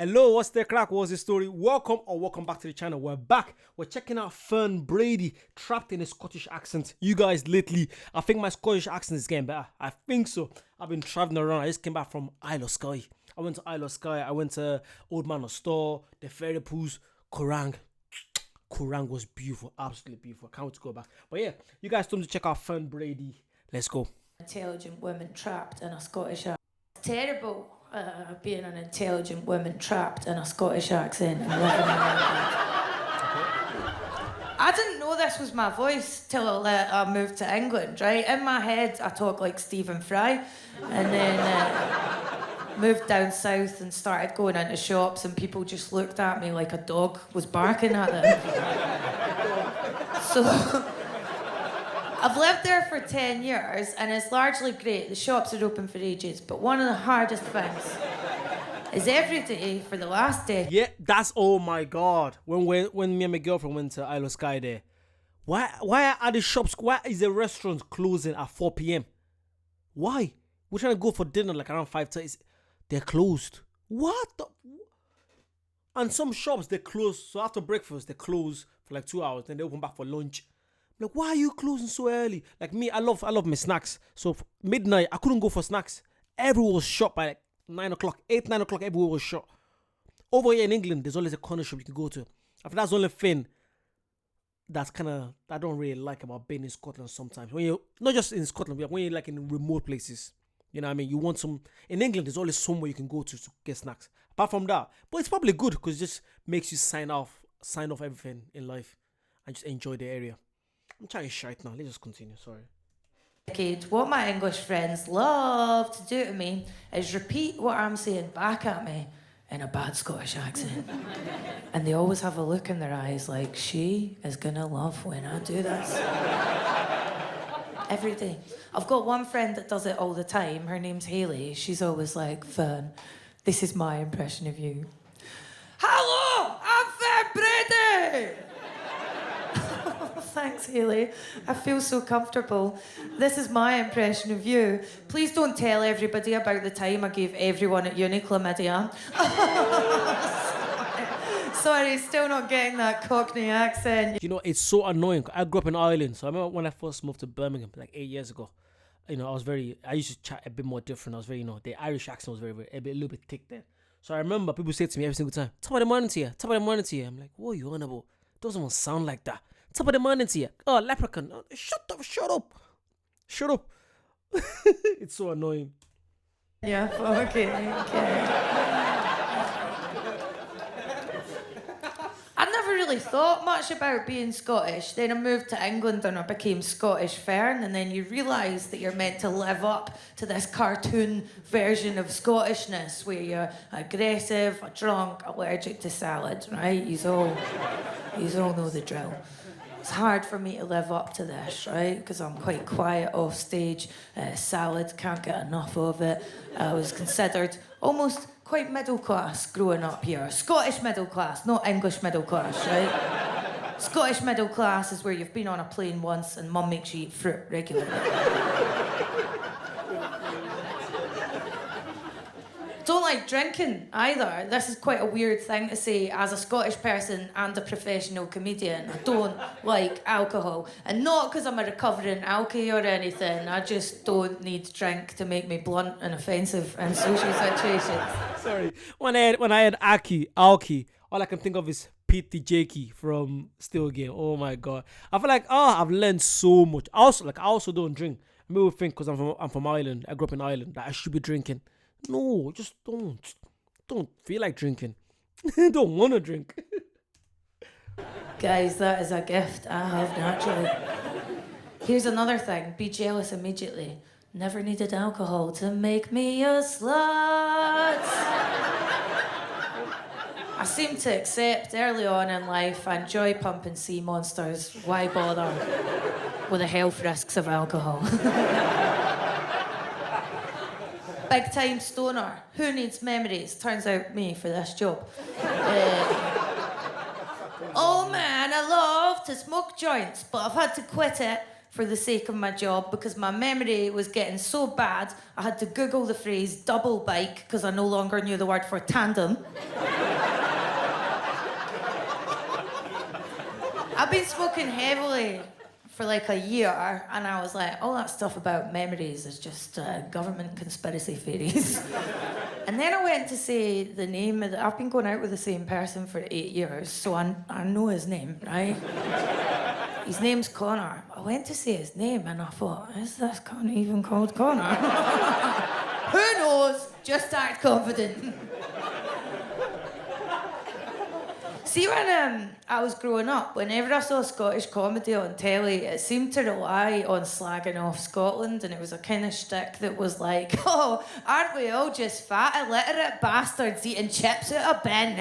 Hello, what's the crack? What's the story? Welcome back to the channel. We're back. We're checking out FERN BRADY, trapped in a Scottish accent. You guys lately, I think my Scottish accent is getting better. I think so. I've been traveling around. I just came back from Isle of Skye. I went to Isle of Skye. I went to Old Man of Store, the Fairy Pools, Korang. Korang was beautiful, absolutely beautiful. I can't wait to go back. But yeah, you guys told me to check out FERN BRADY. Let's go. Intelligent women trapped in a Scottish accent. It's terrible being an intelligent woman trapped in a Scottish accent and living in Ireland. I didn't know this was my voice till I moved to England, right? In my head, I talk like Stephen Fry, and then moved down south and started going into shops, and people just looked at me like a dog was barking at them. So I've lived there for 10 years, and it's largely great. The shops are open for ages, but one of the hardest things is every day for the last day. Yeah, that's, oh my God. When me and my girlfriend went to Isle of Skye there, why are the shops, why is the restaurant closing at 4 p.m? Why? We're trying to go for dinner like around 5:30. They're closed. What the? And some shops, they close. So after breakfast, they close for like 2 hours. Then they open back for lunch. I'm like, why are you closing so early? Like me, I love my snacks. So midnight, I couldn't go for snacks. Everyone was shut by like 9 o'clock. 9 o'clock, everyone was shut. Over here in England, there's always a corner shop you can go to. I think that's the only thing that's I don't really like about being in Scotland sometimes. When you're, not just in Scotland, but when you're like in remote places. You know what I mean? You want some, in England, there's always somewhere you can go to get snacks. Apart from that. But it's probably good because it just makes you sign off everything in life and just enjoy the area. I'm trying to shite now. Let's just continue. Sorry. What my English friends love to do to me is repeat what I'm saying back at me in a bad Scottish accent. And they always have a look in their eyes like, she is gonna love when I do this. Every day. I've got one friend that does it all the time. Her name's Hayley. She's always like, Fern, this is my impression of you. Hello, I'm FERN BRADY! Thanks, Hayley. I feel so comfortable. This is my impression of you. Please don't tell everybody about the time I gave everyone at uni chlamydia. Sorry, still not getting that Cockney accent. You know, it's so annoying. I grew up in Ireland. So I remember when I first moved to Birmingham, like 8 years ago. You know, I used to chat a bit more different. I was very, the Irish accent was a little bit thick then. So I remember people say to me every single time, top of the morning to you, top of the morning to you. I'm like, what are you on about? It doesn't even sound like that. Top of the morning to you. Oh, leprechaun. Oh, shut up. It's so annoying. Yeah, okay. I never really thought much about being Scottish. Then I moved to England and I became Scottish Fern, and then you realise that you're meant to live up to this cartoon version of Scottishness where you're aggressive, drunk, allergic to salad, right? Yous all know the drill. It's hard for me to live up to this, right? Because I'm quite quiet off stage. Salad, can't get enough of it. I was considered almost quite middle class growing up here. Scottish middle class, not English middle class, right? Scottish middle class is where you've been on a plane once and mum makes you eat fruit regularly. Don't like drinking either. This is quite a weird thing to say as a Scottish person and a professional comedian. I don't like alcohol. And not because I'm a recovering alkie or anything. I just don't need drink to make me blunt and offensive in social situations. Sorry. When I had alkie, all I can think of is Pete Jakey from Still Game. Oh my God. I feel like, I've learned so much. I also don't drink. People think because I'm from Ireland, I grew up in Ireland, that I should be drinking. No, just don't. Don't feel like drinking. Don't want to drink. Guys, that is a gift I have naturally. Here's another thing. Be jealous immediately. Never needed alcohol to make me a slut. I seem to accept early on in life I enjoy pumping sea monsters. Why bother with the health risks of alcohol? Big time stoner. Who needs memories? Turns out me for this job. Oh man, I love to smoke joints, but I've had to quit it for the sake of my job because my memory was getting so bad I had to Google the phrase double bike because I no longer knew the word for tandem. I've been smoking heavily for like a year, and I was like, all that stuff about memories is just government conspiracy theories. And then I went to say the name of I've been going out with the same person for 8 years, so I know his name, right? His name's Connor. I went to say his name, and I thought, is this Connor even called Connor? Who knows? Just act confident. See, when I was growing up, whenever I saw Scottish comedy on telly, it seemed to rely on slagging off Scotland, and it was a kind of shtick that was like, oh, aren't we all just fat, illiterate bastards eating chips out of bin?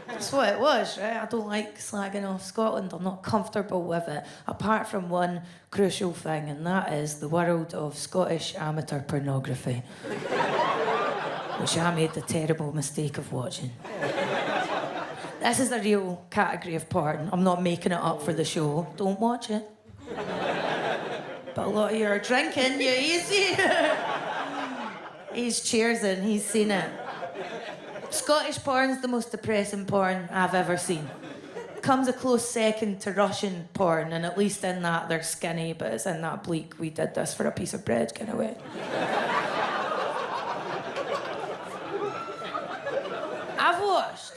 That's what it was, right? I don't like slagging off Scotland. I'm not comfortable with it, apart from one crucial thing, and that is the world of Scottish amateur pornography. Which I made the terrible mistake of watching. This is a real category of porn. I'm not making it up for the show. Don't watch it. But a lot of you are drinking, you easy. He's cheersing, he's seen it. Scottish porn's the most depressing porn I've ever seen. Comes a close second to Russian porn, and at least in that they're skinny, but it's in that bleak, we did this for a piece of bread kind of way. I've watched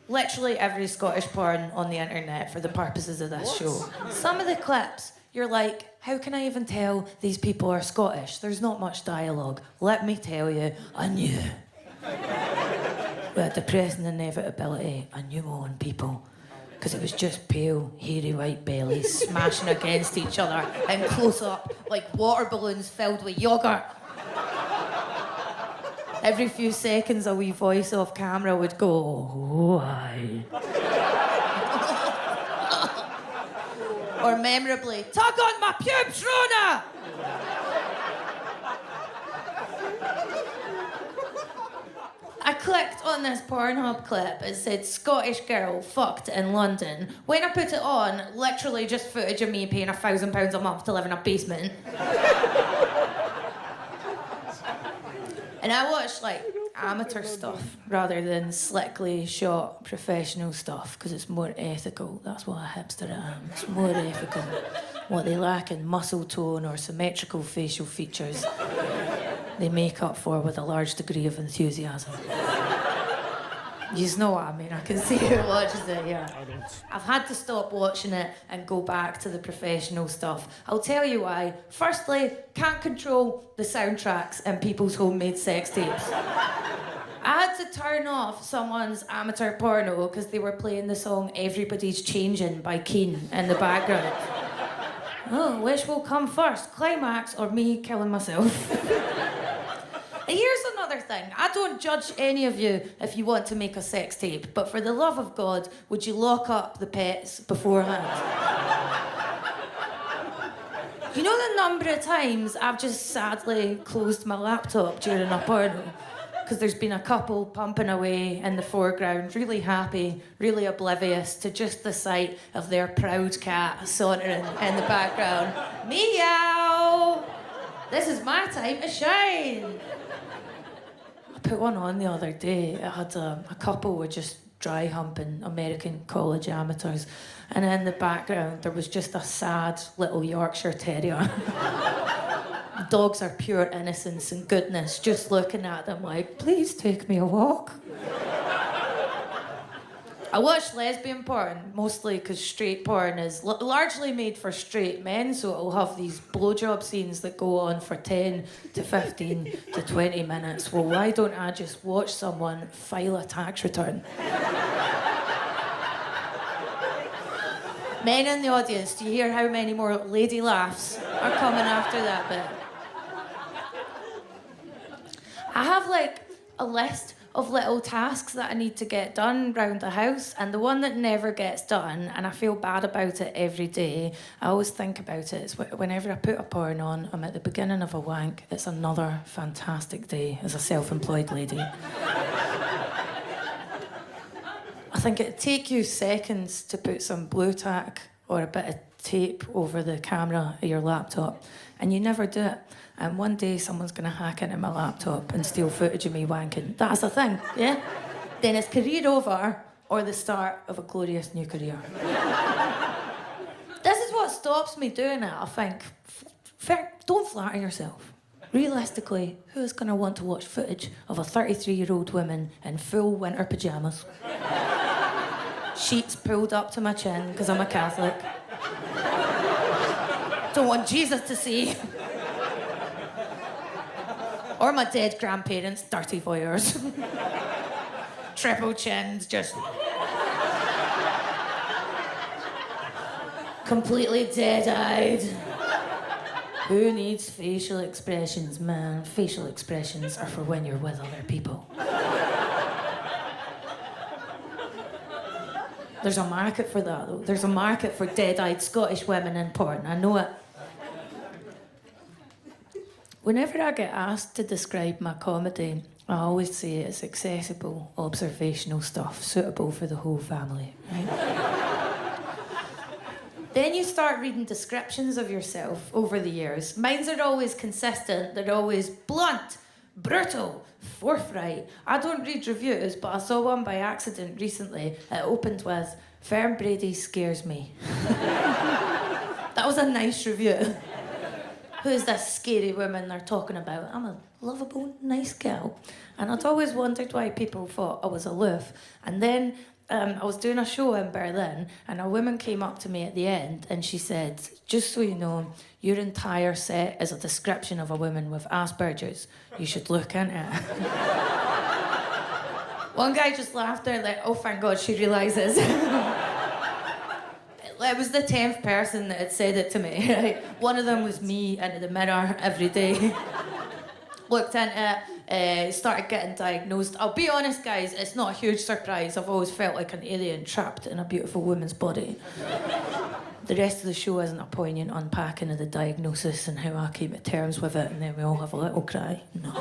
literally every Scottish porn on the internet for the purposes of this show. Some of the clips, you're like, how can I even tell these people are Scottish? There's not much dialogue. Let me tell you, I knew. With a depressing inevitability, I knew my own people. Because it was just pale, hairy white bellies smashing against each other in close up like water balloons filled with yoghurt. Every few seconds, a wee voice off camera would go, oh, aye. Or memorably, tug on my pubes, Rona! I clicked on this Pornhub clip. It said, Scottish girl fucked in London. When I put it on, literally just footage of me paying £1,000 a month to live in a basement. And I watch like amateur stuff rather than slickly shot professional stuff because it's more ethical. That's what a hipster am. It's more ethical. What they lack in muscle tone or symmetrical facial features, they make up for with a large degree of enthusiasm. You know what I mean? I can see who watches it, yeah. I don't. I've had to stop watching it and go back to the professional stuff. I'll tell you why. Firstly, can't control the soundtracks in people's homemade sex tapes. I had to turn off someone's amateur porno because they were playing the song Everybody's Changing by Keane in the background. Oh, which will come first, climax or me killing myself? And here's another thing. I don't judge any of you if you want to make a sex tape, but for the love of God, would you lock up the pets beforehand? You know the number of times I've just sadly closed my laptop during a porno? Because there's been a couple pumping away in the foreground, really happy, really oblivious to just the sight of their proud cat sauntering in the background. Meow! This is my time to shine. I put one on the other day. It had a couple were just dry humping American college amateurs, and in the background there was just a sad little Yorkshire Terrier. Dogs are pure innocence and goodness, just looking at them like, please take me a walk. I watch lesbian porn, mostly because straight porn is largely made for straight men, so it'll have these blowjob scenes that go on for 10 to 15 to 20 minutes. Well, why don't I just watch someone file a tax return? Men in the audience, do you hear how many more lady laughs are coming after that bit? I have like a list of little tasks that I need to get done round the house, and the one that never gets done, and I feel bad about it every day, I always think about it, is whenever I put a porn on, I'm at the beginning of a wank. It's another fantastic day as a self-employed lady. I think it'd take you seconds to put some blue tack or a bit of tape over the camera of your laptop, and you never do it. And one day someone's going to hack into my laptop and steal footage of me wanking. That's the thing, yeah? Then it's career over or the start of a glorious new career. This is what stops me doing it, I think. Don't flatter yourself. Realistically, who's going to want to watch footage of a 33-year-old woman in full winter pyjamas? Sheets pulled up to my chin because I'm a Catholic. Don't want Jesus to see. Or my dead grandparents, dirty voyeurs. Triple chins, just... completely dead-eyed. Who needs facial expressions, man? Facial expressions are for when you're with other people. There's a market for that, though. There's a market for dead-eyed Scottish women in porn. I know it. Whenever I get asked to describe my comedy, I always say it's accessible, observational stuff, suitable for the whole family, right? Then you start reading descriptions of yourself over the years. Mine's are always consistent. They're always blunt, brutal, forthright. I don't read reviews, but I saw one by accident recently. It opened with, "FERN BRADY scares me." That was a nice review. Who's this scary woman they're talking about? I'm a lovable, nice girl. And I'd always wondered why people thought I was aloof. And then I was doing a show in Berlin, and a woman came up to me at the end, and she said, "Just so you know, your entire set is a description of a woman with Asperger's. You should look into it." One guy just laughed there like, "Oh, thank God she realises." It was the 10th person that had said it to me, right? One of them was me into the mirror every day. Looked into it, started getting diagnosed. I'll be honest, guys, it's not a huge surprise. I've always felt like an alien trapped in a beautiful woman's body. The rest of the show isn't a poignant unpacking of the diagnosis and how I came to terms with it, and then we all have a little cry. No.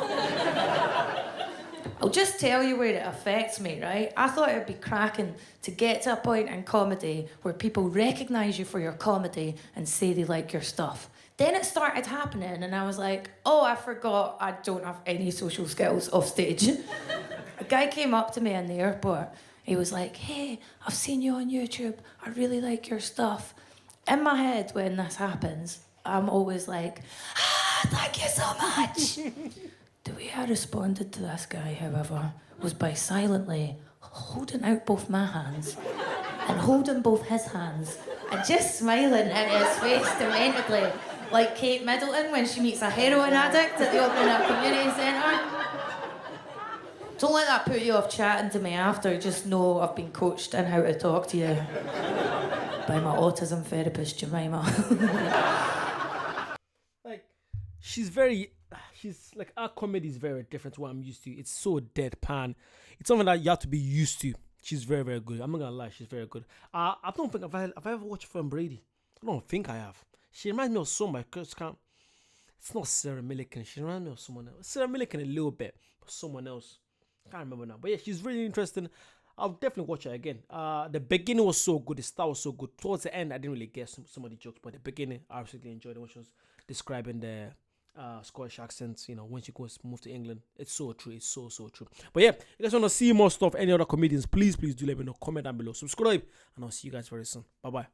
I'll just tell you where it affects me, right? I thought it'd be cracking to get to a point in comedy where people recognise you for your comedy and say they like your stuff. Then it started happening, and I was like, oh, I forgot I don't have any social skills off stage. A guy came up to me in the airport. He was like, "Hey, I've seen you on YouTube. I really like your stuff." In my head, when this happens, I'm always like, thank you so much. The way I responded to this guy, however, was by silently holding out both my hands and holding both his hands and just smiling in his face dementedly, like Kate Middleton when she meets a heroin addict at the opening of a community centre. Don't let that put you off chatting to me after. Just know I've been coached in how to talk to you by my autism therapist, Jemima. Like, she's like, our comedy is very different to what I'm used to. It's so deadpan. It's something that you have to be used to. She's very, very good. I'm not gonna lie, she's very good. I don't think I've ever watched FERN Brady. I don't think I have. She reminds me of someone. It's not Sarah Millican. She reminds me of someone else. Sarah Millican a little bit, but someone else. Can't remember now. But yeah, she's really interesting. I'll definitely watch her again. The beginning was so good. The start was so good. Towards the end, I didn't really get some of the jokes, but the beginning, I absolutely enjoyed it when she was describing the Scottish accents, when she goes move to England. It's so true. It's so true. But yeah, if you guys want to see more stuff, any other comedians, please do let me know. Comment down below. Subscribe, and I'll see you guys very soon. Bye-bye.